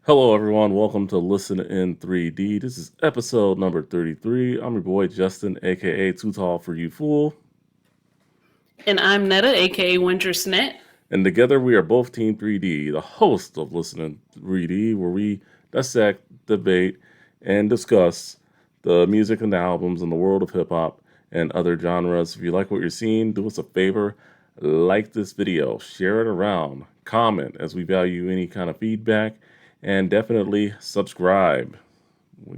Hello, everyone. Welcome to Listen in 3D. This is episode number 33. I'm your boy, Justin, aka Too Tall for You Fool. And I'm Netta, aka Wintersnet. And together we are both Team 3D, the host of Listen in 3D, where we dissect, debate, and discuss the music and the albums in the world of hip hop and other genres. If you like what you're seeing, do us a favor, like this video, share it around, comment as we value any kind of feedback, and definitely subscribe.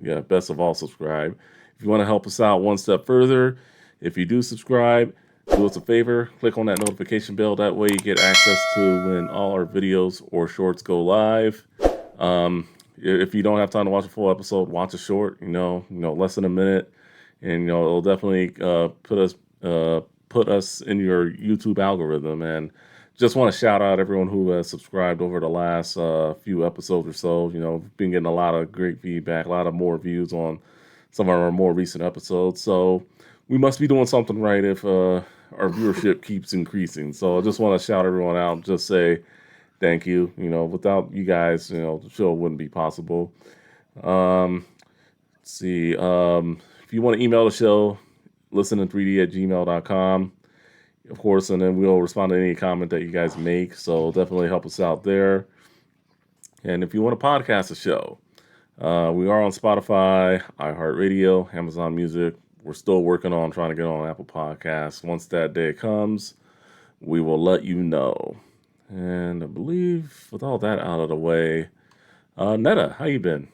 Yeah, best of all, subscribe. If you want to help us out one step further, if you do subscribe, do us a favor, click on that notification bell. That way, you get access to when all our videos or shorts go live. If you don't have time to watch a full episode, watch a short. Less than a minute, and it'll definitely put us in your YouTube algorithm. And just want to shout out everyone who has subscribed over the last few episodes or so. Been getting a lot of great feedback, a lot of more views on some of our more recent episodes. So we must be doing something right if our viewership keeps increasing. So I just want to shout everyone out, just say thank you. Without you guys, the show wouldn't be possible. Um, let's see. If you want to email the show, listening3d at gmail.com, of course, and then we'll respond to any comment that you guys make. So definitely help us out there. And if you want to podcast the show, we are on Spotify, iHeartRadio, Amazon Music. We're still working on trying to get on Apple Podcasts. Once that day comes, we will let you know. And I believe with all that out of the way, Netta, how you been?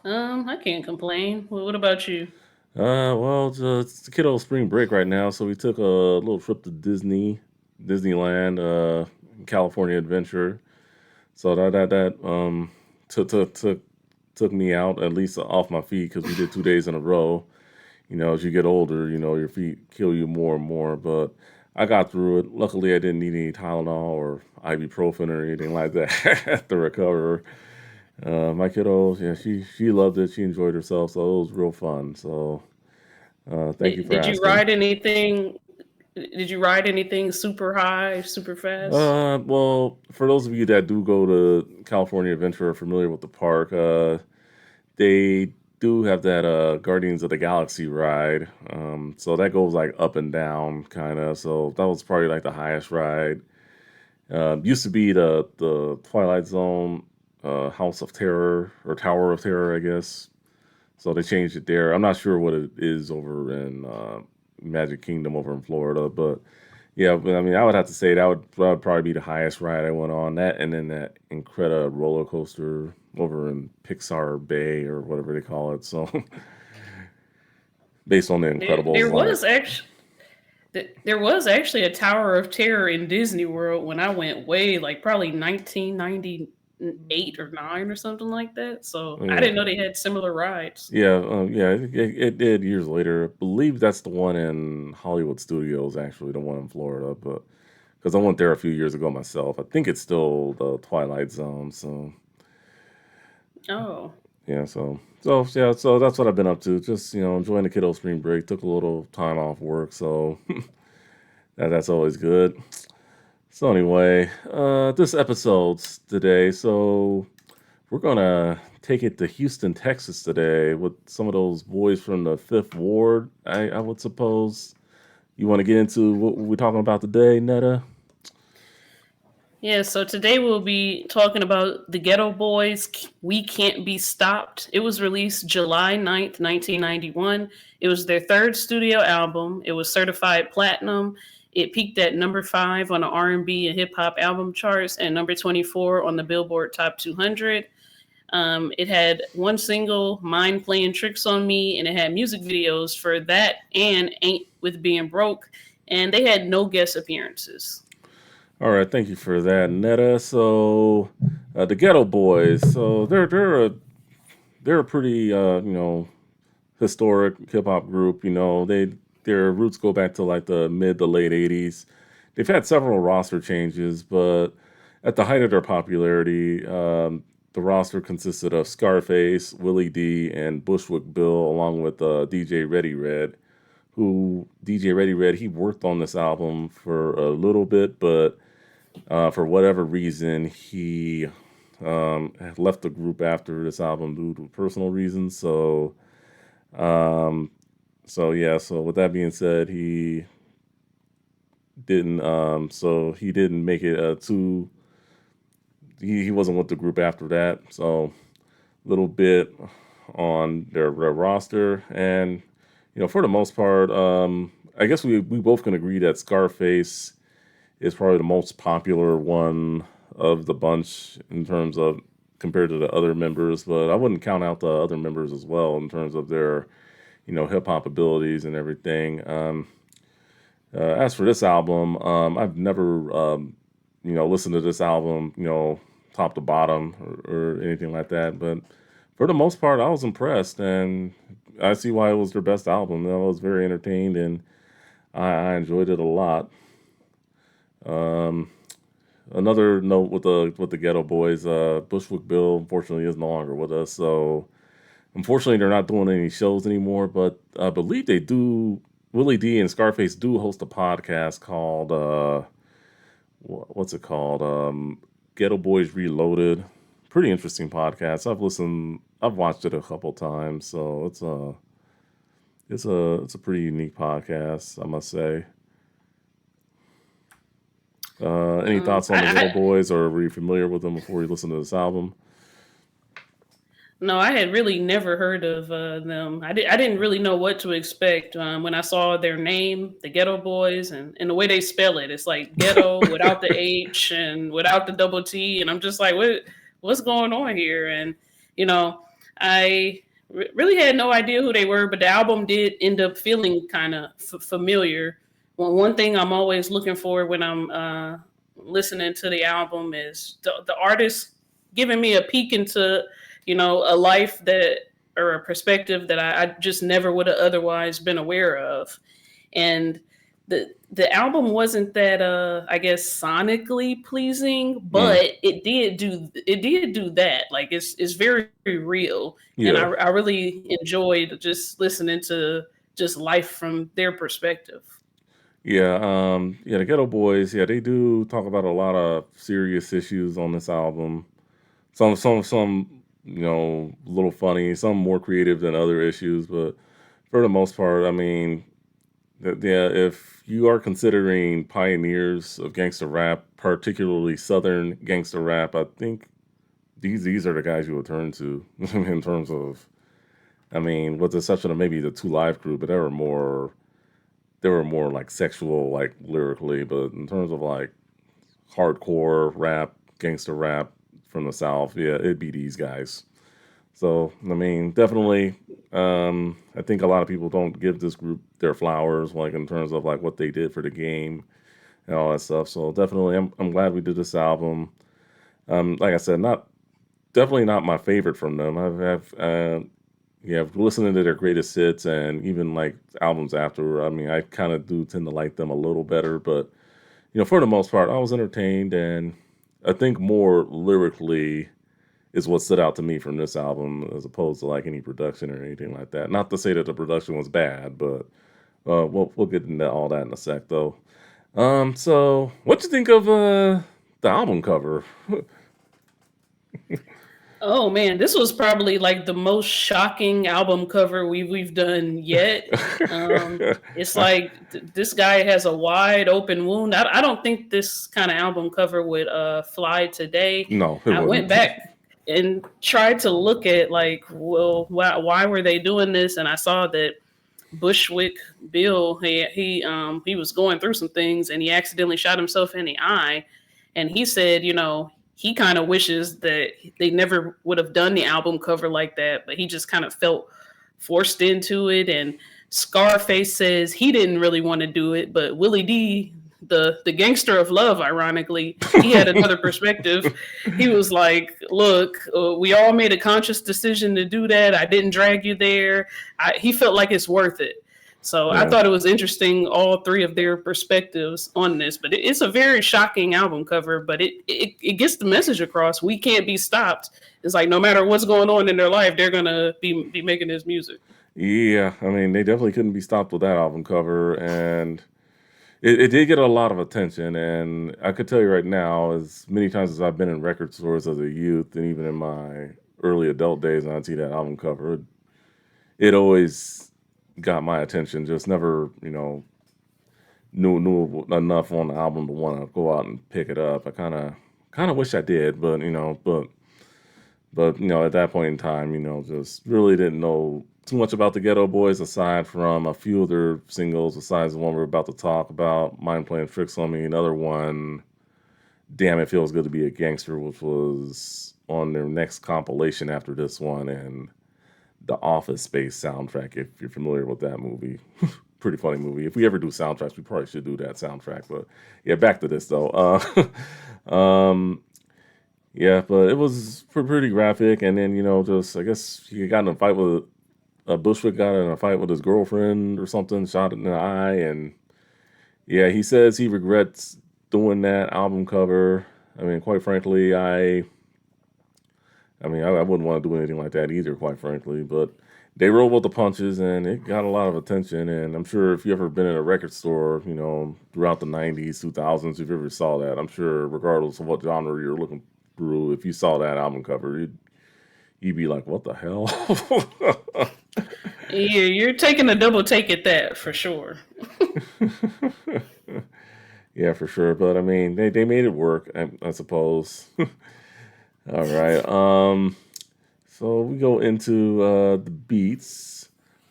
I can't complain. Well, what about you? It's the kiddo spring break right now, so we took a little trip to Disneyland, California Adventure. So that took me out at least off my feet because we did 2 days in a row. As you get older, your feet kill you more and more. But I got through it. Luckily, I didn't need any Tylenol or ibuprofen or anything like that to recover. My kiddo, yeah, she loved it. She enjoyed herself, so it was real fun. So thank you Did, for did you asking. ride anything? Did you ride anything super high, super fast? Well, for those of you that do go to California Adventure or familiar with the park, they do have that Guardians of the Galaxy ride. So that goes like up and down kind of. So that was probably like the highest ride. Used to be the Twilight Zone House of Terror or Tower of Terror, I guess. So they changed it there. I'm not sure what it is over in Magic Kingdom over in Florida, but yeah, but I mean, I would have to say that would probably be the highest ride I went on. That and then that Incredible roller coaster over in Pixar Bay or whatever they call it. So based on the There, Incredibles there line. was actually there was actually a Tower of Terror in Disney World when I went way, like probably 1998 or nine or something like that. So I Yeah, didn't know they had similar rides. yeah. It did years later. I believe that's the one in Hollywood Studios, actually, the one in Florida. But because I went there a few years ago myself, I think it's still the Twilight Zone. So Oh, yeah, so that's what I've been up to. Just enjoying the kiddo spring break. Took a little time off work, so that's always good. So anyway, this episode's today. So we're gonna take it to Houston, Texas today with some of those boys from the Fifth Ward. I would suppose you want to get into what we're talking about today, Netta. yeah, so today we'll be talking about the Geto Boys, We Can't Be Stopped. It was released July 9th, 1991. It was their third studio album. It was certified platinum. It peaked at number 5 on the R&B and hip hop album charts and number 24 on the Billboard Top 200. It had one single, Mind Playing Tricks on Me, and it had music videos for that and Ain't With Being Broke, and they had no guest appearances. All right, thank you for that, Netta. So the Ghetto Boys. So they're a pretty historic hip hop group. Their roots go back to like the mid to late '80s. They've had several roster changes, but at the height of their popularity, the roster consisted of Scarface, Willie D, and Bushwick Bill, along with DJ Ready Red. Who DJ Ready Red he worked on this album for a little bit, but for whatever reason he had left the group after this album due to personal reasons. Um, so yeah. So with that being said, he didn't make it too. He wasn't with the group after that. So little bit on their roster, and for the most part, I guess we both can agree that Scarface is probably the most popular one of the bunch in terms of compared to the other members, but I wouldn't count out the other members as well in terms of their hip hop abilities and everything. As for this album, I've never listened to this album top to bottom or anything like that, but for the most part, I was impressed, and I see why it was their best album. I was very entertained, and I enjoyed it a lot. Um, Another note with the Ghetto Boys, Bushwick Bill unfortunately is no longer with us, so unfortunately they're not doing any shows anymore. But I believe they do. Willie D and Scarface do host a podcast called what's it called? Ghetto Boys Reloaded. Pretty interesting podcast. I've watched it a couple times, so it's a pretty unique podcast, I must say. Any thoughts on the Ghetto I Boys, or were you familiar with them before you listened to this album? No, I had really never heard of them. I didn't really know what to expect when I saw their name, the Ghetto Boys, and the way they spell it. It's like ghetto without the H and without the double T, and I'm just like, what's going on here? And you know, really had no idea who they were, but the album did end up feeling kind of familiar. Well, one thing I'm always looking for when I'm listening to the album is the artist giving me a peek into a life that or a perspective that I just never would have otherwise been aware of. And the album wasn't that I guess sonically pleasing, Mm, but it did do that. Like it's very real, and yeah, I really enjoyed just listening to just life from their perspective. yeah, yeah. The Ghetto Boys, yeah, they do talk about a lot of serious issues on this album. Some, a little funny, some more creative than other issues, but for the most part, I mean, yeah, if you are considering pioneers of gangster rap, particularly Southern gangster rap, I think these are the guys you would turn to in terms of, I mean, with the exception of maybe the Two Live Crew, but they were more like sexual, like lyrically, but in terms of like hardcore rap, gangster rap from the South, yeah, it'd be these guys. So, I mean, definitely, I think a lot of people don't give this group their flowers, like in terms of like what they did for the game and all that stuff. So, definitely, I'm glad we did this album. Like I said, not definitely not my favorite from them. Yeah, listening to their greatest hits and even like albums after. I mean, I kind of do tend to like them a little better, but for the most part, I was entertained, and I think more lyrically is what stood out to me from this album as opposed to like any production or anything like that. Not to say that the production was bad, but we'll get into all that in a sec though. So what you think of the album cover? Oh man, this was probably like the most shocking album cover we've done yet. It's like this guy has a wide open wound. I don't think this kind of album cover would fly today. No, it I went wouldn't. back and tried to look at like, well, why were they doing this? And I saw that Bushwick Bill he was going through some things and he accidentally shot himself in the eye, and he said he kind of wishes that they never would have done the album cover like that, but he just kind of felt forced into it. And Scarface says he didn't really want to do it, but Willie D, the gangster of love, ironically, he had another perspective. He was like, "Look, we all made a conscious decision to do that. I didn't drag you there. He felt like it's worth it." So I Yeah. thought it was interesting, all three of their perspectives on this. But it's a very shocking album cover, but it gets the message across. We can't be stopped. It's like no matter what's going on in their life, they're gonna be making this music. Yeah, I mean, they definitely couldn't be stopped with that album cover, and it did get a lot of attention, and I could tell you right now, as many times as I've been in record stores as a youth, and even in my early adult days, and I'd see that album cover, it always got my attention. Just never, knew enough on the album to want to go out and pick it up. I kind of wish I did, but at that point in time, just really didn't know too much about the Ghetto Boys aside from a few of their singles, besides the one we're about to talk about, Mind Playing Tricks on Me. Another one, Damn It Feels Good to Be a Gangster, which was on their next compilation after this one, and the Office Space soundtrack, if you're familiar with that movie. Pretty funny movie. If we ever do soundtracks, we probably should do that soundtrack. But yeah, back to this though. Um, yeah, but it was pretty graphic. And then just I guess he got in a fight with Bushwick got in a fight with his girlfriend or something, shot it in the eye, and yeah, he says he regrets doing that album cover. I mean, quite frankly, I wouldn't want to do anything like that either, quite frankly. But they rolled with the punches, and it got a lot of attention. And I'm sure if you ever been in a record store, throughout the '90s, 2000s, if you ever saw that, I'm sure, regardless of what genre you're looking through, if you saw that album cover, you'd be like, "What the hell?" Yeah, you're taking a double take at that for sure. Yeah, for sure. But I mean, they made it work, I suppose. All right. So we go into the beats.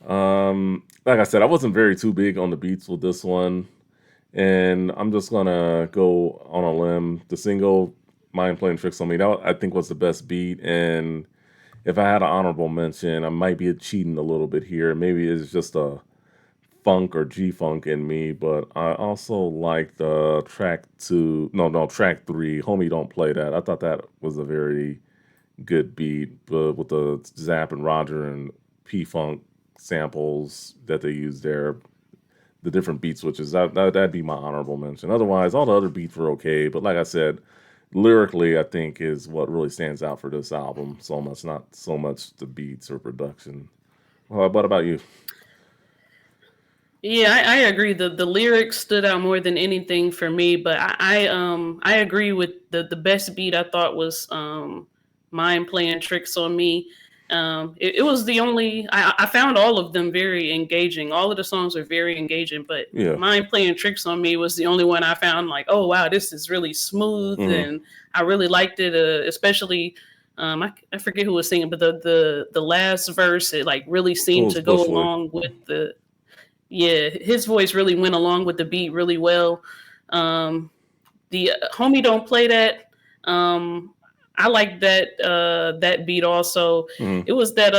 Like I said, I wasn't very too big on the beats with this one, and I'm just gonna go on a limb. The single "Mind Playing Tricks on Me" that I think was the best beat, and if I had an honorable mention, I might be cheating a little bit here. Maybe it's just a funk or G funk in me, but I also like the track two, no, track three. Homie, don't play that. I thought that was a very good beat, but with the Zapp and Roger and P Funk samples that they use there, the different beat switches, that'd be my honorable mention. Otherwise, all the other beats were okay, but like I said, lyrically, I think is what really stands out for this album so much, not so much the beats or production. What about you? Yeah, I agree. The lyrics stood out more than anything for me, but I agree with the best beat I thought was Mind Playing Tricks on Me. It was the only I found all of them very engaging. All of the songs are very engaging, but Yeah. Mind Playing Tricks on Me was the only one I found like, oh wow, this is really smooth, Hmm. and I really liked it, especially. I forget who was singing, but the last verse, it like really It seemed was to go Bushwick. along with the, yeah, his voice really went along with the beat really well. Um, the Homie Don't Play That. Um, I like that beat also. Hmm. It was that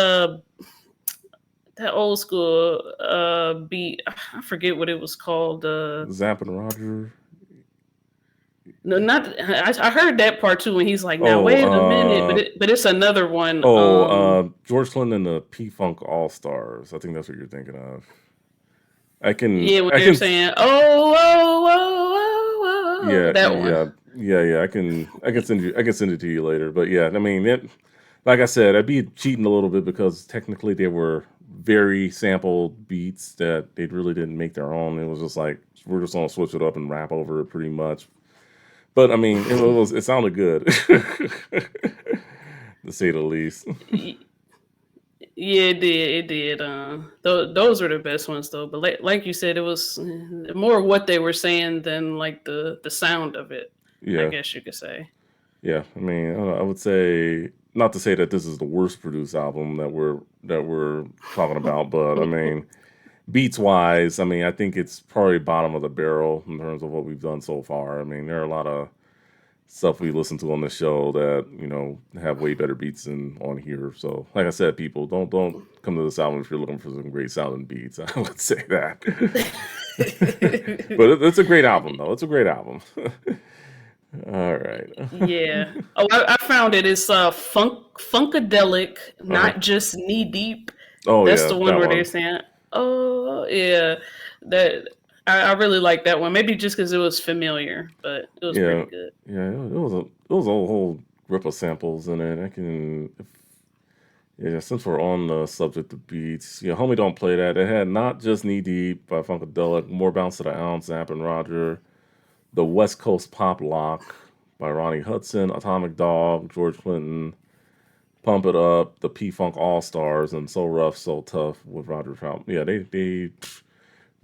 old school beat. I forget what it was called. Zapp and Roger. No, not I heard that part too when he's like, now Oh, wait a minute, but it's another one. George Clinton and the P Funk All Stars. I think that's what you're thinking of. I can, Yeah, when I they're can, saying, oh, oh, oh, oh, oh, yeah, that one. yeah, yeah. I can send it to you later. But yeah, I mean, like I said, I'd be cheating a little bit because technically they were very sampled beats that they really didn't make their own. It was just like we're just gonna switch it up and rap over it pretty much. But I mean, it sounded good, to say the least. Yeah, it did. It did. Those were the best ones, though. But like you said, it was more what they were saying than like the sound of it. I Yeah, guess you could say. yeah. I mean, I would say not to say that this is the worst produced album that we're talking about, but I mean, beats wise, I mean, I think it's probably bottom of the barrel in terms of what we've done so far. I mean, there are a lot of stuff we listen to on the show that have way better beats than on here. So, like I said, people don't come to this album if you're looking for some great sounding beats. I would say that, but it's a great album, though. It's a great album. All right. Yeah. Oh, I found it. It's funkadelic, Uh-huh. not just knee deep. Oh That's yeah, the one that where they're one. saying, "Oh yeah." That I really like that one. Maybe just because it was familiar, but it was Yeah, pretty good. yeah. It was a whole grip of samples in it. Yeah, since we're on the subject of beats, Homie Don't Play That. It had Not Just Knee Deep by Funkadelic, More Bounce to the Ounce, Zapp and Roger, The West Coast Pop Lock by Ronnie Hudson, Atomic Dog, George Clinton, Pump It Up, the P Funk All Stars, and So Rough, So Tough with Roger Trout. Yeah, they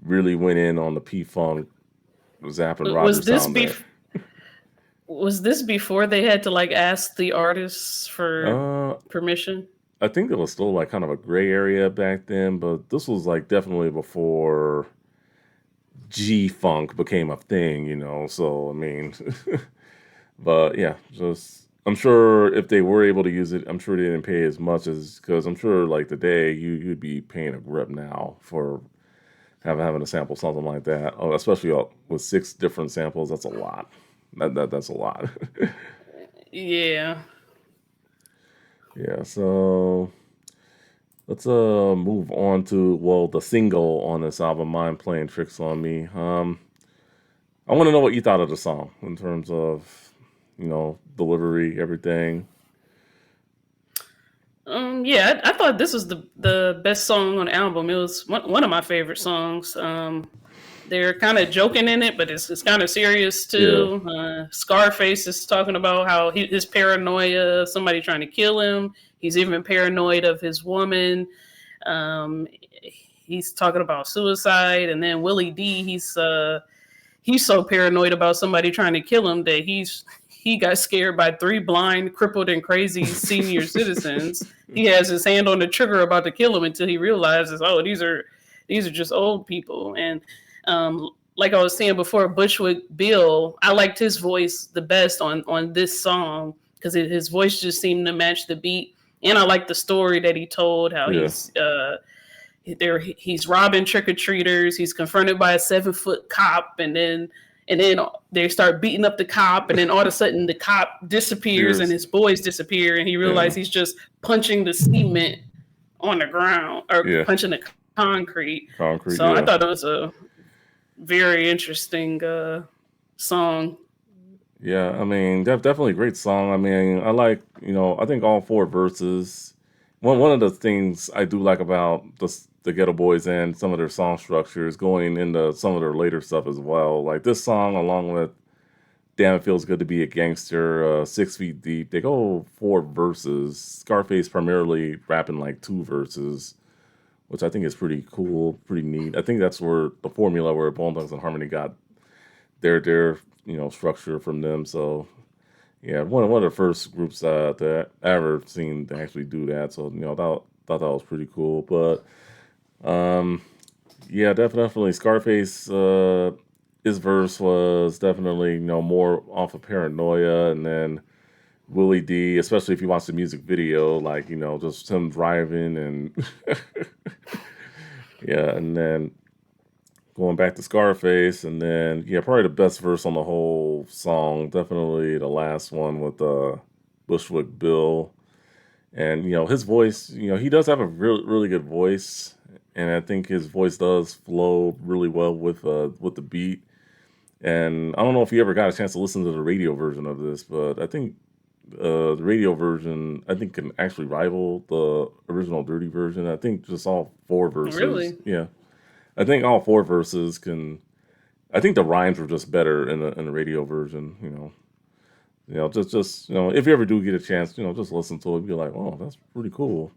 really went in on the P Funk, Zapp and Roger Was this sound there. bef- was this before they had to like ask the artists for Uh, permission? I think it was still like kind of a gray area back then, but this was like definitely before G Funk became a thing. So I mean, but yeah, just I'm sure if they were able to use it, I'm sure they didn't pay as much as because I'm sure like today you'd be paying a grip now for having to sample something like that. Oh, especially with six different samples, that's a lot. That's a lot. Yeah. Yeah, so let's move on to the single on this album, "Mind Playing Tricks on Me." I want to know what you thought of the song in terms of delivery, everything. Yeah, I thought this was the best song on the album. It was one of my favorite songs. They're kind of joking in it, but it's kind of serious Yeah, too. Scarface is talking about how his paranoia, somebody trying to kill him. He's even paranoid of his woman. Um, he's talking about suicide, and then Willie D. He's so paranoid about somebody trying to kill him that he got scared by three blind, crippled, and crazy senior citizens. He has his hand on the trigger about to kill him until he realizes, oh, these are just old people. And like I was saying before, Bushwick Bill, I liked his voice the best on this song because his voice just seemed to match the beat. And I like the story that he told, how yeah, he's robbing trick or treaters. He's confronted by a 7-foot cop, and then they start beating up the cop, and then all of a sudden the cop disappears and Spears. his boys disappear, and he Yeah, realizes he's just punching the cement on the ground or yeah, punching the concrete. concrete. So I Yeah, thought it was a very interesting song. yeah. I mean, definitely a great song. I mean, I like I think all four verses. One of the things I do like about the Ghetto Boys and some of their song structures going into some of their later stuff as well. Like this song, along with "Damn It Feels Good to Be a Gangster," 6 Feet Deep. They go four verses. Scarface primarily rapping like two verses, which I think is pretty cool, pretty neat. I think that's where the formula where Bone Thugs and Harmony got their structure from them. So yeah, one of the first groups that I ever seen to actually do that. So thought that was pretty cool. But um, yeah, definitely Scarface. His verse was definitely more off of Paranoia, and then Willie D, especially if you watch the music video, like just him driving and yeah, and then going back to Scarface, and then yeah, probably the best verse on the whole song, definitely the last one with Bushwick Bill, and his voice, he does have a really good voice, and I think his voice does flow really well with the beat. And I don't know if you ever got a chance to listen to the radio version of this, but I think the radio version I think can actually rival the original Dirty version. I think just all four verses, Really? yeah. I think all four verses can. I think the rhymes were just better in the radio version. Just if you ever do get a chance, just listen to it. Be like, oh, that's pretty cool.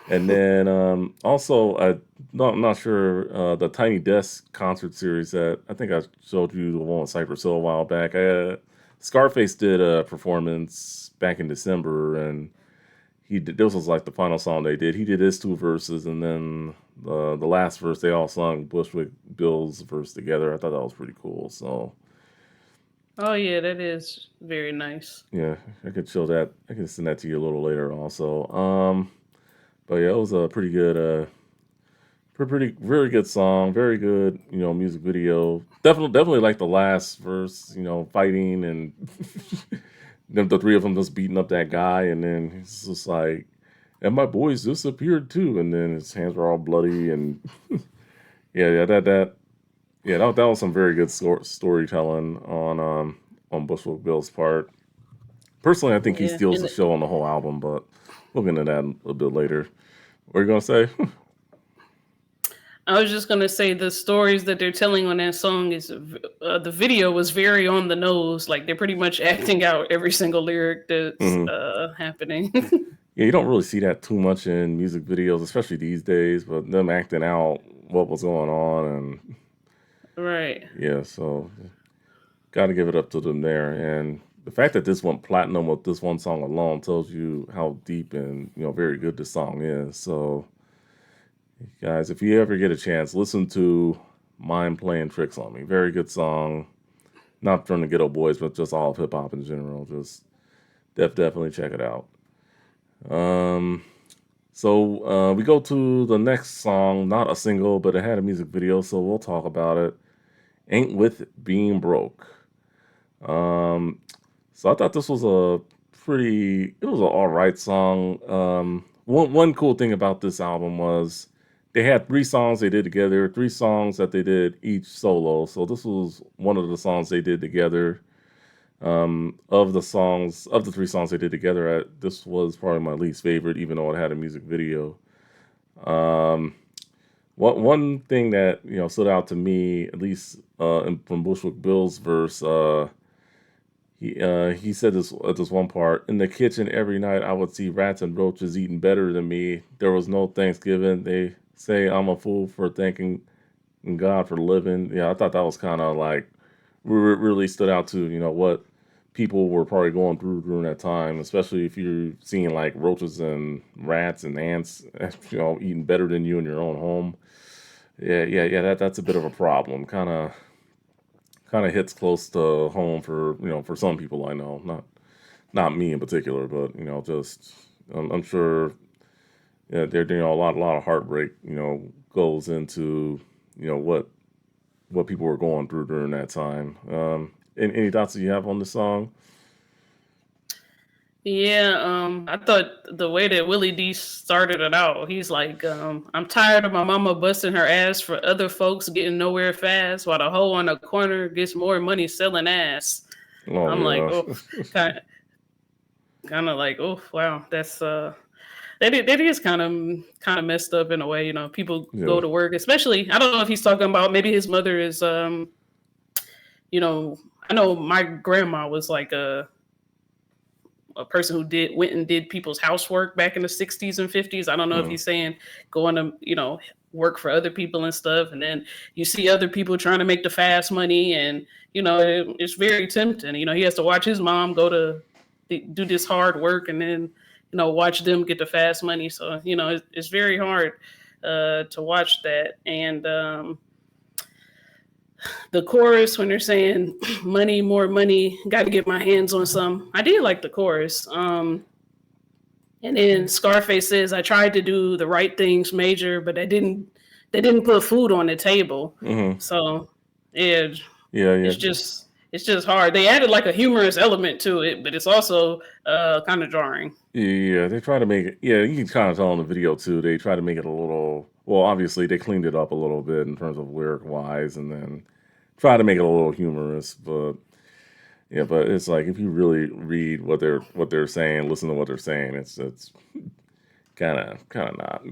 And then also, I'm not sure the Tiny Desk concert series that I think I showed you the one with Cypress Hill a while back. Scarface did a performance back in December, and he did. This was like the final song they did. He did his two verses, and then the last verse they all sung Bushwick Bill's verse together. I thought that was pretty cool. So Oh yeah, that is very nice. yeah, I could show that. I can send that to you a little later also. But yeah, it was a pretty good, pretty very good song, very good, music video. Definitely like the last verse, fighting and the three of them just beating up that guy, and then he's just like, and my boys disappeared too, and then his hands were all bloody, and yeah, that was some very good storytelling on Bushwick Bill's part. Personally, I think he Yeah, steals and the show on the whole album, but we'll get into that a bit later. What are you gonna say? I was just gonna say the stories that they're telling on that song is the video was very on the nose. Like they're pretty much acting out every single lyric that's Hmm. happening. Yeah, you don't really see that too much in music videos, especially these days. But them acting out what was going on, and Right. yeah, so got to give it up to them there. And the fact that this went platinum with this one song alone tells you how deep and very good this song is. So, guys, if you ever get a chance, listen to "Mind Playing Tricks on Me." Very good song. Not from the Ghetto Boys, but just all of hip hop in general. Just definitely check it out. Um, so we go to the next song, not a single, but it had a music video, so we'll talk about it. "Ain't With Being Broke." Um, so I thought this was it was an all right song. One cool thing about this album was they had three songs they did together, three songs that they did each solo. So this was one of the songs they did together. Of the three songs they did together, this was probably my least favorite, even though it had a music video. Um, one thing that stood out to me, at least from Bushwick Bill's verse, he said this at this one part: "In the kitchen every night, I would see rats and roaches eating better than me. There was no Thanksgiving. They say I'm a fool for thanking God for living." Yeah, I thought that was kind of like really stood out to what people were probably going through during that time, especially if you're seeing like roaches and rats and ants, eating better than you in your own home. Yeah. That's a bit of a problem. Kind of hits close to home for for some people I know, not me in particular, but just I'm sure there a lot of heartbreak goes into what people were going through during that time. Any thoughts that you have on the song? Yeah, I thought the way that Willie D started it out, he's like, I'm tired of my mama busting her ass for other folks getting nowhere fast, while the hoe on the corner gets more money selling ass. Oh I'm like, yeah. oh, kind of like, oh, wow, that's that is kind of messed up in a way. You know, people Yeah. go to work, especially. I don't know if he's talking about maybe his mother is, you know, I know my grandma was like a person who did went and did people's housework back in the 60s and 50s. I don't know if Mm. he's saying going to, work for other people and stuff. And then you see other people trying to make the fast money and, it's very tempting. He has to watch his mom go to do this hard work and then, watch them get the fast money. So, it's very hard to watch that. And the chorus when they're saying money, more money, got to get my hands on some. I did like the chorus. And then Scarface says, "I tried to do the right things, major, but they didn't put food on the table." Hmm. So yeah, Yeah, yeah, it's just hard. They added like a humorous element to it, but it's also kind of jarring. yeah. They try to make it. Yeah, you can kind of tell in the video too. They try to make it a little. Well, obviously they cleaned it up a little bit in terms of lyric wise, and then try to make it a little humorous. But yeah, but it's like if you really read what they're saying, listen to what they're saying, it's kind of not.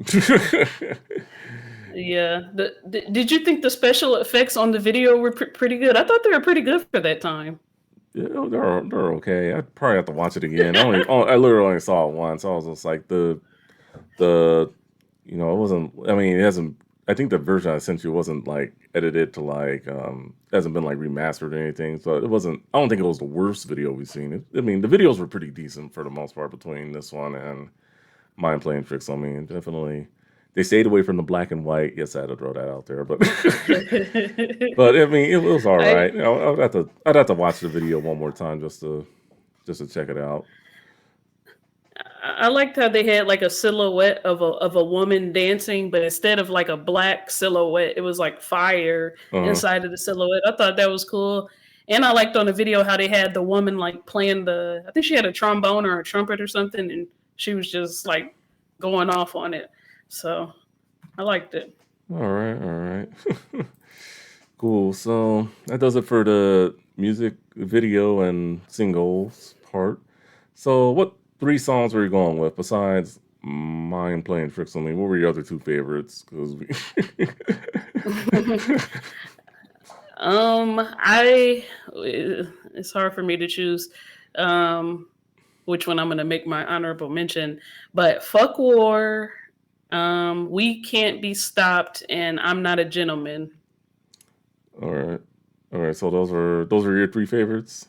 Yeah. Did you think the special effects on the video were pretty good? I thought they were pretty good for that time. Yeah, they're okay. I'd probably have to watch it again. I literally only saw it once. I was just like the it wasn't. I mean, it hasn't. I think the version I sent you wasn't like edited to like hasn't been like remastered or anything. So it wasn't. I don't think it was the worst video we've seen. I mean, the videos were pretty decent for the most part between this one and Mind Playing Tricks on Me. And definitely, they stayed away from the black and white. Yes, I had to throw that out there, but but I mean, it was all I right. I'd have to watch the video one more time just to check it out. I liked how they had like a silhouette of a woman dancing, but instead of like a black silhouette, it was like fire Uh-huh. inside of the silhouette. I thought that was cool. And I liked on the video how they had the woman like playing I think she had a trombone or a trumpet or something, and she was just like going off on it. So I liked it. All right. Cool. So that does it for the music video and singles part. So, what three songs were you going with besides mine playing tricks on me? What were your other two favorites? Because we... I it's hard for me to choose um which one I'm gonna make my honorable mention, but fuck war, we can't be stopped, and I'm not a gentleman. all right, all right. So those are your three favorites.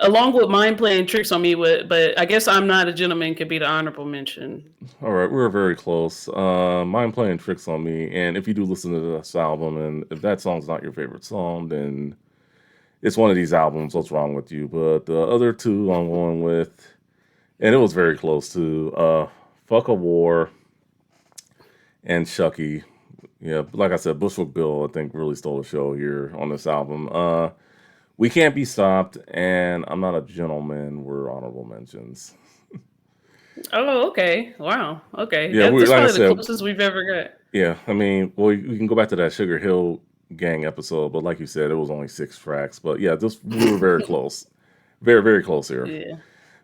Along with mine playing tricks on me, but I guess I'm not a gentleman could be the honorable mention. All right, we were very close. Mine playing tricks on me, and if you do listen to this album, and if that song's not your favorite song, then it's one of these albums. What's wrong with you? But the other two I'm going with, and it was very close to "Fuck a War" and "Chucky." Yeah, like I said, Bushwick Bill, I think, really stole the show here on this album. We Can't Be Stopped, and I'm Not a Gentleman were honorable mentions. Oh, okay. Wow. Okay. Yeah, we That's like I probably the said, closest we've ever got. yeah. I mean, well, we can go back to that Sugar Hill Gang episode, but like you said, it was only six tracks. But yeah, this we were very close, very very close here. Yeah.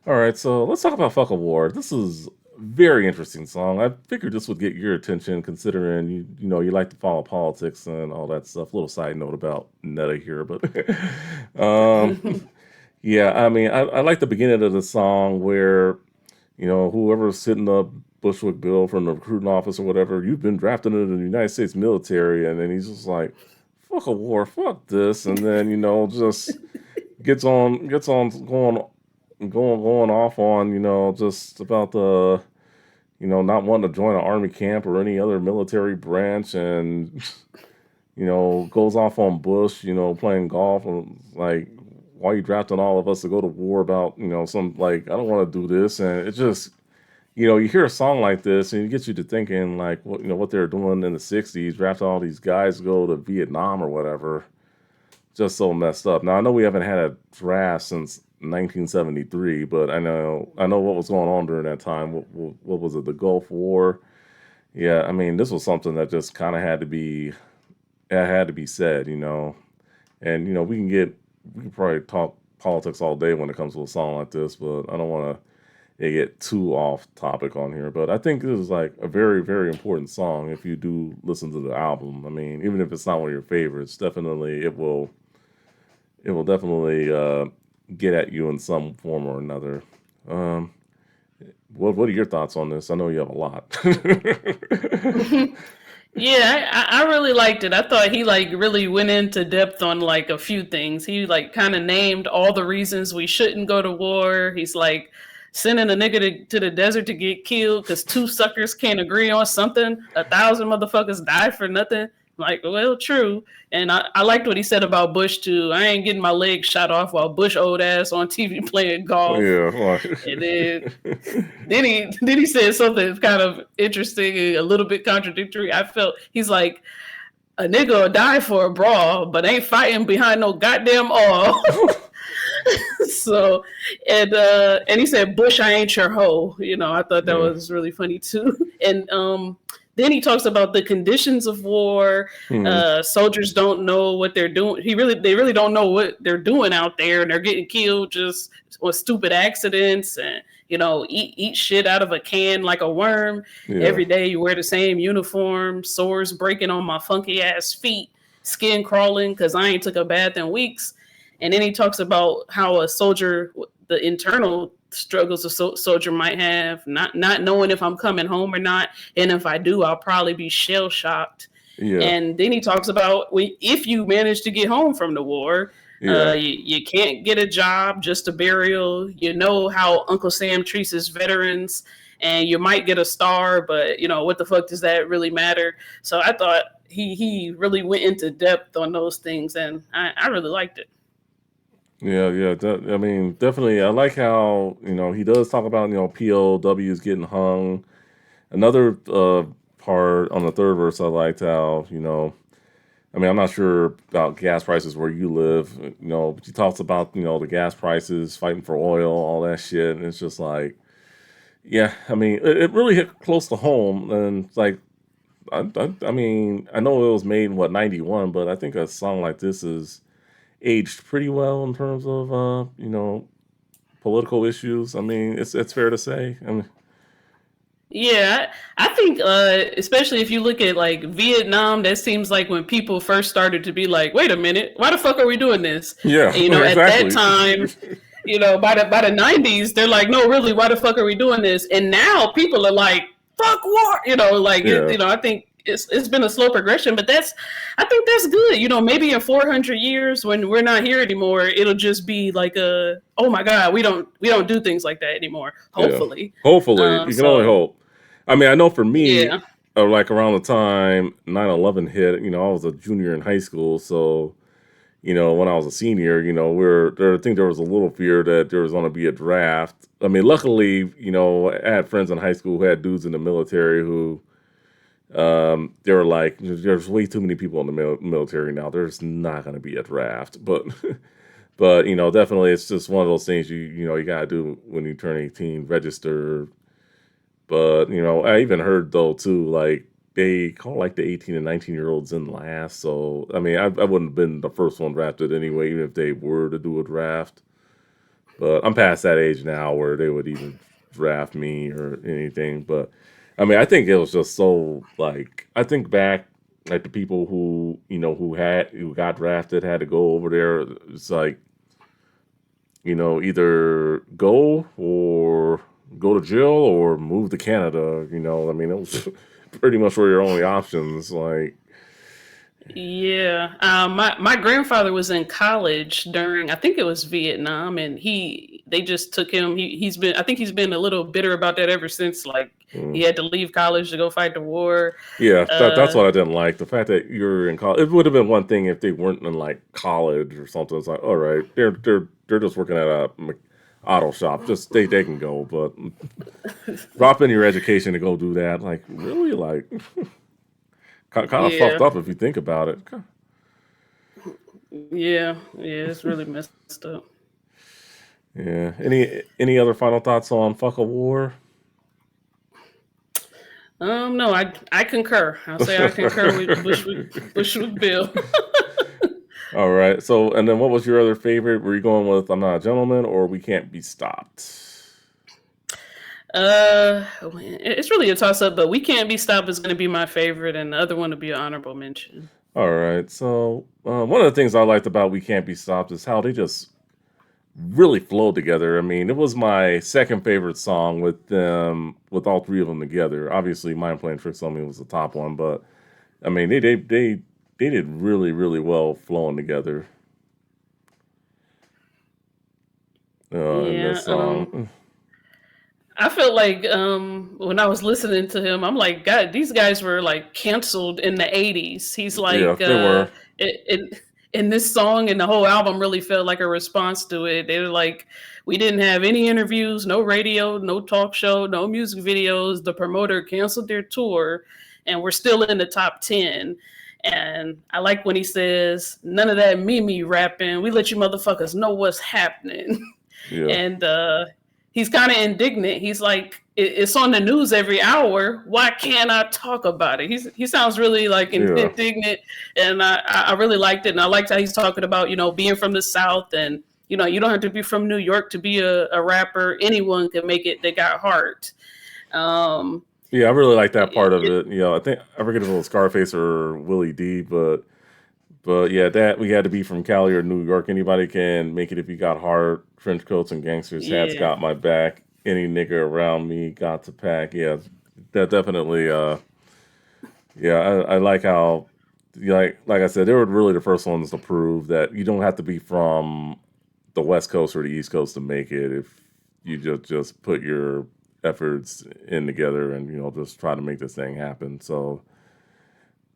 All right, so let's talk about "Fuck a War." This is a very interesting song. I figured this would get your attention, considering you like to follow politics and all that stuff. Little side note about Netta here, but um, yeah, I mean, I like the beginning of the song where whoever's sitting up Bushwick Bill from the recruiting office or whatever, you've been drafted into the United States military, and then he's just like, "Fuck a war, fuck this," and then just gets on going off on just about the not wanting to join an army camp or any other military branch, and goes off on Bush, playing golf, and like, why you drafting all of us to go to war about some, like, I don't want to do this, and it just you hear a song like this and it gets you to thinking, like, what they were doing in the '60s, drafting all these guys to go to Vietnam or whatever. Just so messed up. Now I know we haven't had a draft since 1973, but I know what was going on during that time. What was it? The Gulf War. Yeah, I mean, this was something that just kind of had to be said, and we can probably talk politics all day when it comes to a song like this, but I don't want to get too off topic on here. But I think this is like a very very important song if you do listen to the album. I mean, even if it's not one of your favorites, definitely it will definitely get at you in some form or another. Um, what are your thoughts on this? I know you have a lot. Yeah, I really liked it. I thought he like really went into depth on like a few things. He like kind of named all the reasons we shouldn't go to war. He's like sending a nigga to the desert to get killed because two suckers can't agree on something. 1,000 motherfuckers die for nothing. Like, well, true. And I liked what he said about Bush too. I ain't getting my leg shot off while Bush old ass on TV playing golf. Yeah, And then he said something kind of interesting and a little bit contradictory. I felt he's like, a nigga will die for a brawl, but ain't fighting behind no goddamn all. So, and he said, Bush, I ain't your hoe. I thought that yeah, was really funny too. And then he talks about the conditions of war. hmm, Soldiers don't know what they're doing. They really don't know what they're doing out there, and they're getting killed just with stupid accidents, and eat shit out of a can like a worm. yeah, Every day you wear the same uniform, sores breaking on my funky ass feet, skin crawling because I ain't took a bath in weeks. And then he talks about how a soldier, the internal struggles a soldier might have, not knowing if I'm coming home or not, and if I do, I'll probably be shell shocked. yeah, And then he talks about if you manage to get home from the war, yeah, you can't get a job, just a burial. You know how Uncle Sam treats his veterans, and you might get a star, but what the fuck does that really matter? So I thought he really went into depth on those things, and I really liked it. yeah, yeah. I mean, definitely. I like how he does talk about POWs getting hung. Another part on the third verse, I liked how I mean, I'm not sure about gas prices where you live, but he talks about, the gas prices, fighting for oil, all that shit. And it's just like, yeah, I mean, it really hit close to home. And it's like, I mean, I know it was made in what, 91, but I think a song like this is aged pretty well in terms of, political issues. I mean, it's fair to say. I mean, Yeah, I think especially if you look at like Vietnam, that seems like when people first started to be like, "Wait a minute, why the fuck are we doing this?" yeah, And, at that exactly. time, by the 90s, they're like, "No, really, why the fuck are we doing this?" And now people are like, "Fuck war," like it. Yeah, I think it's been a slow progression, but I think that's good. Maybe in 400 years when we're not here anymore, it'll just be like oh my god, we don't do things like that anymore. yeah. Hopefully. Hopefully, you can only So hope. I mean, I know for me, yeah. like around the time 9/11 hit, I was a junior in high school, so when I was a senior, I think there was a little fear that there was going to be a draft. I mean, luckily, I had friends in high school who had dudes in the military who, they were like, there's way too many people in the military now. There's not going to be a draft, but, but definitely, it's just one of those things you gotta do when you turn 18, register. But I even heard though too, like they call like the 18 and 19-year-olds in last. So I mean, I wouldn't have been the first one drafted anyway, even if they were to do a draft. But I'm past that age now where they would even draft me or anything. But I mean, I think it was just so like I think back like the people who who got drafted had to go over there. It's like either go or go to jail or move to Canada. I mean, it was pretty much were your only options. Like, Yeah, my grandfather was in college during, I think it was Vietnam, and they just took him. I think he's been a little bitter about that ever since. Like he mm. had to leave college to go fight the war. Yeah, that's Uh, what I didn't like. The fact that you're in college. It would have been one thing if they weren't in like college or something. It's like, all right, they're just working at a auto shop. Just they can go, but drop in your education to go do that. Like, really, like kind of fucked yeah, up if you think about it. yeah, it's really messed up. Yeah. Any other final thoughts on fuck a war? No, I concur. I'll say I concur with Bushwick Bill. All right. So, and then what was your other favorite? Were you going with "I'm Not a Gentleman" or "We Can't Be Stopped"? It's really a toss up, but "We Can't Be Stopped" is going to be my favorite, and the other one to be an honorable mention. All right. So, one of the things I liked about "We Can't Be Stopped" is how they just really flowed together. I mean, it was my second favorite song with them, with all three of them together. Obviously, "Mind Playing Tricks on Me" was the top one, but I mean, they did really really well flowing together in Yeah, this song. I felt like when I was listening to him, I'm like, God, these guys were like canceled in the '80s. He's Yeah, like, they were. in this song and the whole album really felt like a response to it. They were like, we didn't have any interviews, no radio, no talk show, no music videos. The promoter canceled their tour, and we're still in the top 10. And I like when he says, "None of that Mimi rapping. We let you motherfuckers know what's happening." Yeah, And he's kind of indignant. He's like, it's on the news every hour. Why can't I talk about it?" He sounds really like yeah. indignant, and I really liked it. And I liked how he's talking about being from the South, and you don't have to be from New York to be a rapper. Anyone can make it. They got heart. Um, Yeah, I really like that it, part of it, it. I think I forget if it was Scarface or Willie D, but yeah, that we had to be from Cali or New York. Anybody can make it if you got heart. Trench coats and gangsters hats yeah, got my back. Any nigga around me got to pack. Yeah, that definitely. Yeah, I like how, like I said, they were really the first ones to prove that you don't have to be from the West Coast or the East Coast to make it. If you just put your efforts in together and just try to make this thing happen. So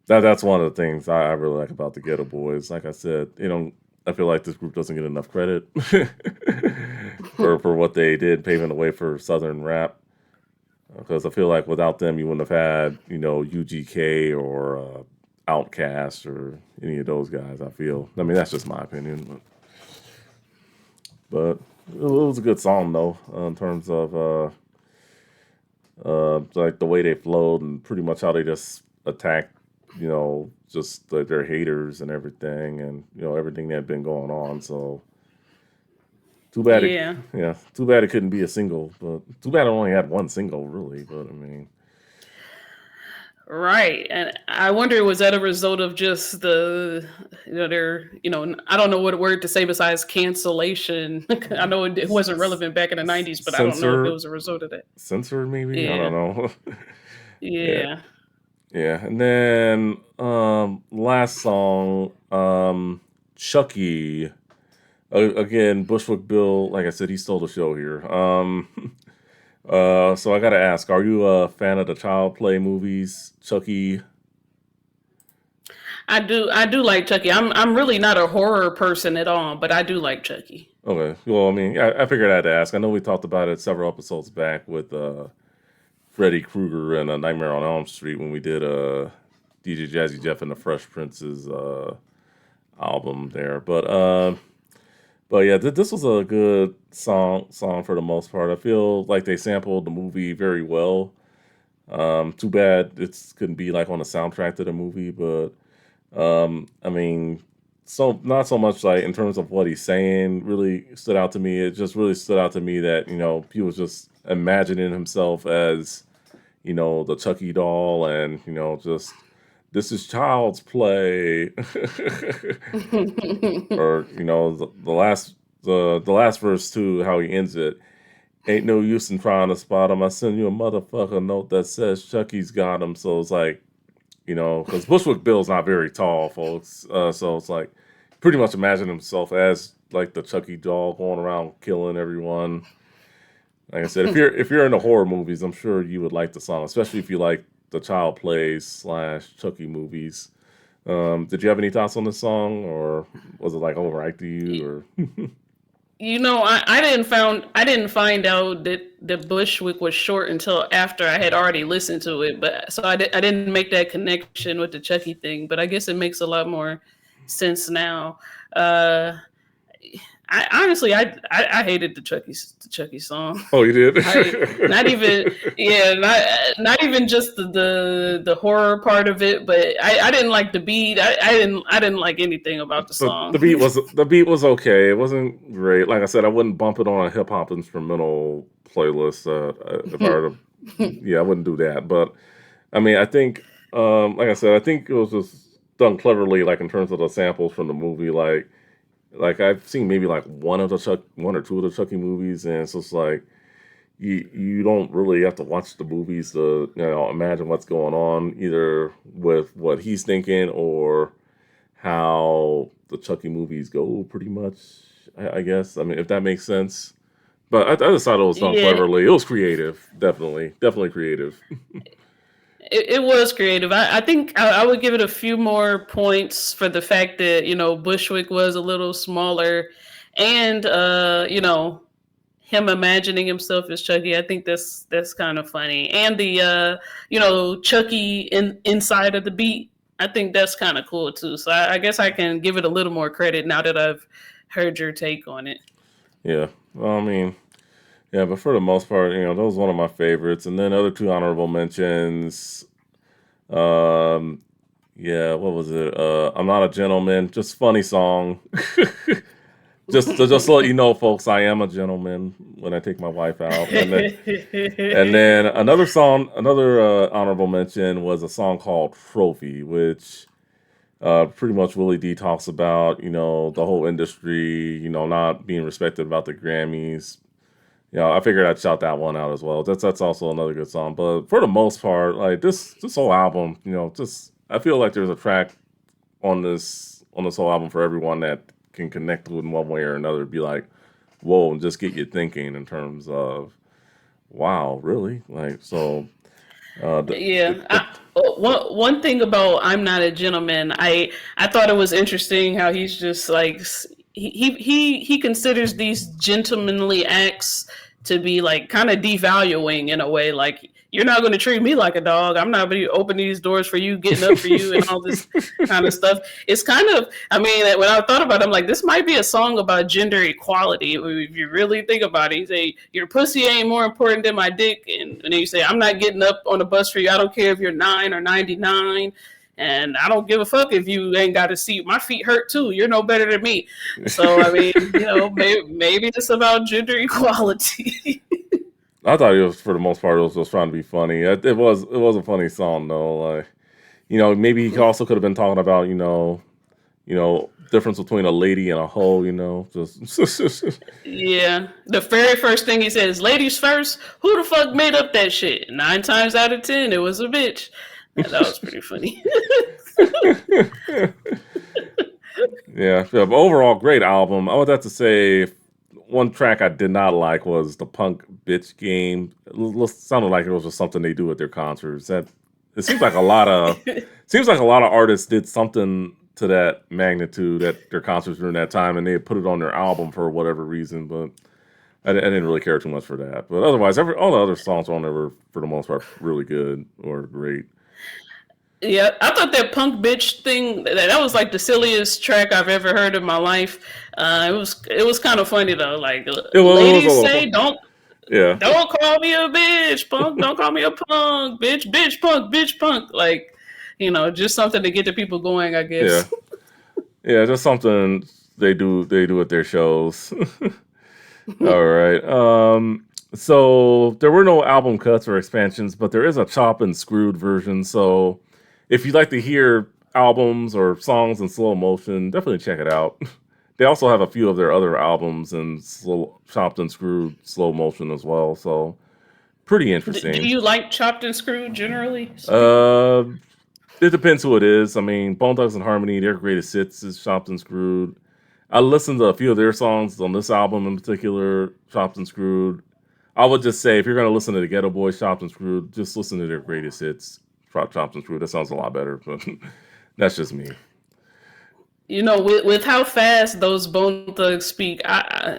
that's one of the things I really like about the Ghetto Boys. Like I said, I feel like this group doesn't get enough credit for what they did, paving the way for Southern rap. Because I feel like without them, you wouldn't have had UGK or Outkast or any of those guys. I feel. I mean, that's just my opinion, but it was a good song though, in terms of like the way they flowed and pretty much how they just attacked, just their haters and everything, and everything that had been going on. So Too bad it, Yeah. yeah. Too bad it couldn't be a single, but too bad it only had one single, really. But I mean, Right. And I wonder, was that a result of just I don't know what word to say besides cancellation. I know it wasn't relevant back in the 90s, but I don't know if it censor, was a result of that. censor, maybe. I don't Yeah. know. Yeah, Yeah. yeah. And then last song, Chucky. Again, Bushwick Bill. Like I said, he stole the show here. So I gotta ask, are you a fan of the Child Play movies, Chucky? I do like Chucky. I'm really not a horror person at all, but I do like Chucky. Okay. Well, I mean, I figured I had to ask. I know we talked about it several episodes back with Freddy Krueger and A Nightmare on Elm Street when we did DJ Jazzy Jeff and the Fresh Prince's album there. But yeah, this was a good song for the most part. I feel like they sampled the movie very well. Too bad it couldn't be like on the soundtrack to the movie, but I mean, so not so much like in terms of what he's saying really stood out to me. It just really stood out to me that he was just imagining himself as the Chucky doll, and just this is child's play, or the last verse too, how he ends it. Ain't no use in trying to spot him. I send you a motherfucker note that says Chucky's got him. So it's like, because Bushwick Bill's not very tall, folks. So it's like, pretty much imagine himself as like the Chucky doll going around killing everyone. Like I said, if you're into horror movies, I'm sure you would like the song, especially if you like the Child Plays / Chucky movies. Did you have any thoughts on this song, or was it like overhyped to you? Or I didn't find out that Bushwick was short until after I had already listened to it. But so I didn't make that connection with the Chucky thing. But I guess it makes a lot more sense now. Uh, I honestly, I hated the Chucky song. oh, you did? I not even yeah, not even just the horror part of it, but I didn't like the beat. I didn't like anything about the the song. beat was okay. It wasn't great. Like I said, I wouldn't bump it on a hip hop instrumental playlist. If I were to, yeah, I wouldn't do that. But I mean, I think, like I said, I think it was just done cleverly, like in terms of the samples from the movie. Like I've seen maybe like one or two of the Chucky movies, and it's just like you don't really have to watch the movies to imagine what's going on, either with what he's thinking or how the Chucky movies go, pretty much. I guess. I mean, if that makes sense. But I just thought it was done Yeah, cleverly. It was creative, definitely creative. it was creative. I think I would give it a few more points for the fact that Bushwick was a little smaller, and him imagining himself as Chucky. I think that's kind of funny, and the Chucky inside of the beat. I think that's kind of cool too. So I guess I can give it a little more credit now that I've heard your take on it. Yeah. Well, I mean, yeah, but for the most part, that was one of my favorites. And then other two honorable mentions. Um, yeah, what was it? I'm Not a Gentleman. Just funny song. Just to let you know, folks, I am a gentleman when I take my wife out. And then another song, another honorable mention was a song called Trophy, which pretty much Willie D talks about, the whole industry, not being respected about the Grammys. I figured I'd shout that one out as well. That's also another good song. But for the most part, like this whole album, just I feel like there's a track on this whole album for everyone that can connect with in one way or another. Be like, whoa, and just get you thinking in terms of, wow, really? Like so. Yeah. One thing about I'm Not a Gentleman, I thought it was interesting how he's just like he considers these gentlemanly acts to be like kind of devaluing in a way. Like, you're not going to treat me like a dog. I'm not going to open these doors for you, getting up for you, and all this kind of stuff. It's kind of, I mean, when I thought about it, I'm like, this might be a song about gender equality. If you really think about it, you say, your pussy ain't more important than my dick. And then you say, I'm not getting up on a bus for you. I don't care if you're 9 or 99. and I don't give a fuck if you ain't got a seat. My feet hurt too. You're no better than me. So I mean, maybe it's about gender equality. I thought it was, for the most part, it was just trying to be funny. It was a funny song though. Like, maybe he also could have been talking about, difference between a lady and a hoe. Just Yeah. The very first thing he says, ladies first, who the fuck made up that shit? 9 times out of 10, it was a bitch. And that was pretty funny. Yeah, but overall, great album. I would have to say one track I did not like was the Punk Bitch Game. Sounded like it was just something they do at their concerts. That it seems like a lot of artists did something to that magnitude at their concerts during that time, and they put it on their album for whatever reason. But I didn't really care too much for that. But otherwise, all the other songs on there were, for the most part, really good or great. Yeah, I thought that punk bitch thing that was like the silliest track I've ever heard in my life. It was kind of funny though. Like It was a ladies little say, fun. don't Yeah. don't call me a bitch, punk. Don't call me a punk, bitch, punk, bitch, punk. Like, just something to get the people going, I Yeah. guess. Yeah, just something they do at their shows. All right. So there were no album cuts or expansions, but there is a chop and screwed version. So if you'd like to hear albums or songs in slow motion, definitely check it out. They also have a few of their other albums in chopped and screwed slow motion as well. So pretty Do interesting. you like chopped and screwed generally speaking? Uh, it depends who it is. I mean, Bone Thugs and Harmony, their greatest hits is chopped and screwed. I listened to a few of their songs on this album in particular, Chopped and Screwed. I would just say if you're gonna listen to the Geto Boys Chopped and Screwed, just listen to their greatest hits, Chopped and Screwed. That sounds a lot better, but that's just me. With how fast those Bone Thugs speak,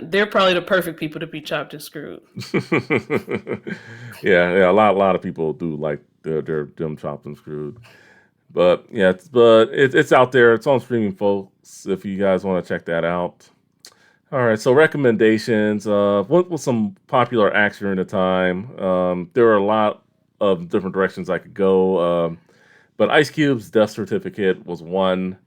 they're probably the perfect people to be chopped and screwed. Yeah, a lot of people do like their them Chopped and Screwed. But yeah, it's out there. It's on streaming, folks. If you guys want to check that out. All right, so recommendations. What was some popular acts during the time? There are a lot of different directions I could go, but Ice Cube's Death Certificate was one.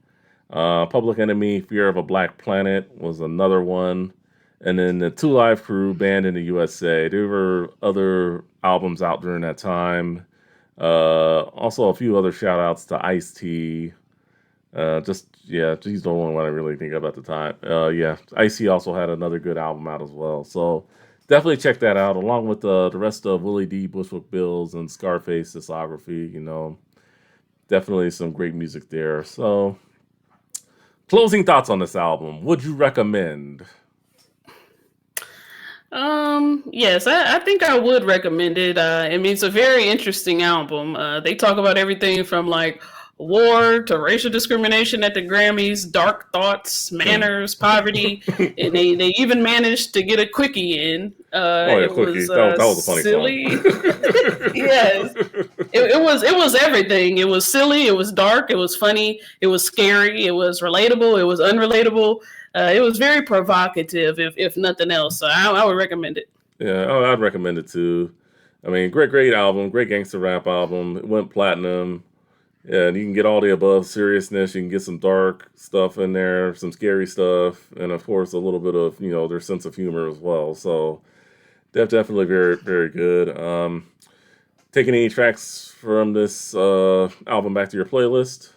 Public Enemy, Fear of a Black Planet was another one. And then the Two Live Crew, Band in the USA. There were other albums out during that time. Also, a few other shout outs to Ice T. Yeah, he's the only one I really think of at the time. Yeah, Icy also had another good album out as well. So definitely check that out, along with the rest of Willie D, Bushwick Bills, and Scarface discography. Definitely some great music there. So closing thoughts on this album. Would you recommend? Yes, I think I would recommend it. I mean, it's a very interesting album. They talk about everything from like war to racial discrimination at the Grammys, dark thoughts, Hmm. manners, poverty, and they even managed to get a quickie in. Oh yeah, It Quickie. was That was a funny song. silly. Yes, it was everything. It was silly. It was dark. It was funny. It was scary. It was relatable. It was unrelatable. It was very provocative, if nothing else. So I would recommend it. Yeah, I'd recommend it too. I mean, great album, great gangster rap album. It went platinum. Yeah, and you can get all the above seriousness. You can get some dark stuff in there, some scary stuff, and of course a little bit of their sense of humor as well. So definitely very very good. Taking any tracks from this album back to your playlist?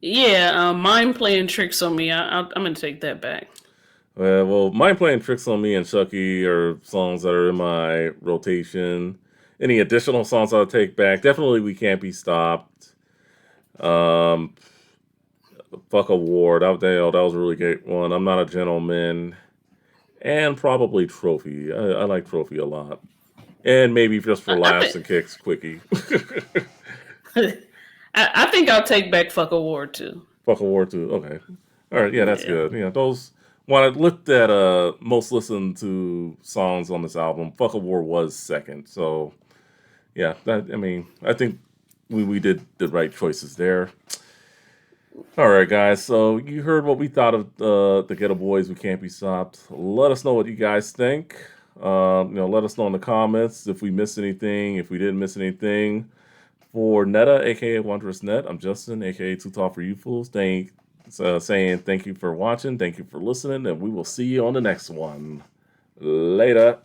Yeah, mind playing tricks on me. I'm gonna take that back. Well, Mind Playing Tricks on Me and Chucky are songs that are in my rotation. Any additional songs I'll take back? Definitely We Can't Be Stopped. Um, Fuck a War. That was a really great one. I'm Not a Gentleman. And probably Trophy. I like Trophy a lot. And maybe just for I laughs think and kicks, Quickie. I think I'll take back Fuck Award too. Fuck a War too. Okay. All right. Yeah, that's Yeah. good. Yeah, those. When I looked at most listened to songs on this album, Fuck a War was second. So yeah, I mean, I think we did the right choices there. All right, guys. So you heard what we thought of the Ghetto Boys. We Can't Be Stopped. Let us know what you guys think. Let us know in the comments if we missed anything, if we didn't miss anything. For Netta, aka Wondrous Net, I'm Justin, aka Too Tall for You Fools. Saying thank you for watching, thank you for listening, and we will see you on the next one. Later.